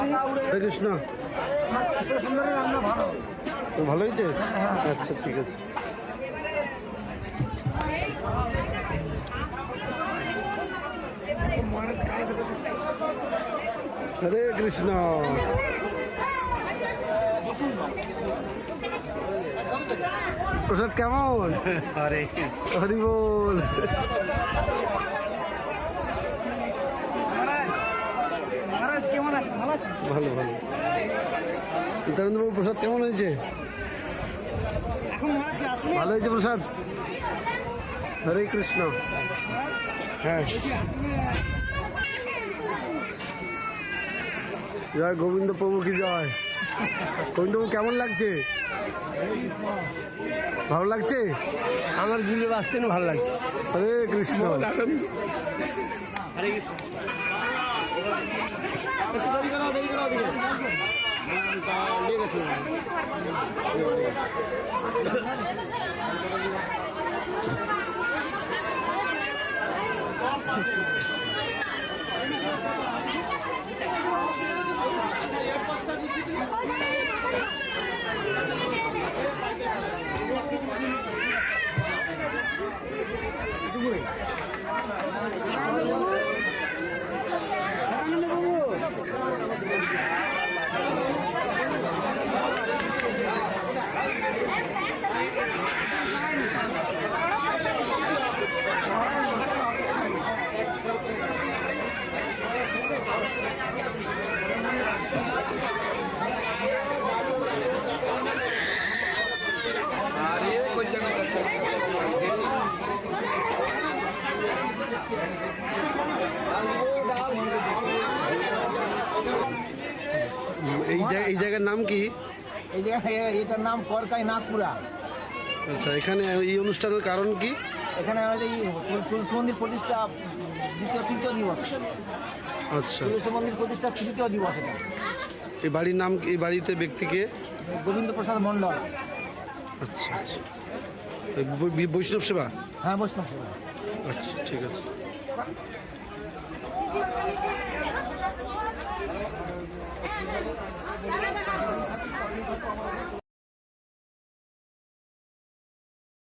হরে কৃষ্ণ। সুন্দরের রান্না ভালো। তো ভালো হয়েছে? আচ্ছা ঠিক আছে। হরে কৃষ্ণ। প্রসাদ কেমন? হরে হরি বল। মহারাজ কেমন আছে? ভালো আছে? ভালো ভালো। নিত্যানন্দবাবু প্রসাদ কেমন হয়েছে? এখন মহারাজ কি আসবে? ভালো হয়েছে প্রসাদ। হরে কৃষ্ণ। হ্যাঁ, জয় গোবিন্দ প্রভু কি জয়। গোবিন্দ প্রভু কেমন লাগছে? ভালো লাগছে? আমার গুলি বাঁচতে না ভালো লাগছে। হরে কৃষ্ণ। এই জায়গার নাম কি? এই জায়গায় এটার নাম করকাই নাগপুরা। আচ্ছা, এখানে এই অনুষ্ঠানের কারণ কি? এখানে এই তুলসী মন্দির প্রতিষ্ঠা তৃতীয় দিবস। আচ্ছা, তুলসী মন্দির প্রতিষ্ঠা তৃতীয় দিবস এটা। এই বাড়ির নাম কি? এই বাড়িতে ব্যক্তিকে? গোবিন্দ প্রসাদ মণ্ডল। আচ্ছা আচ্ছা। বৈষ্ণব সেবা? হ্যাঁ, বৈষ্ণব সেবা। আচ্ছা ঠিক আছে।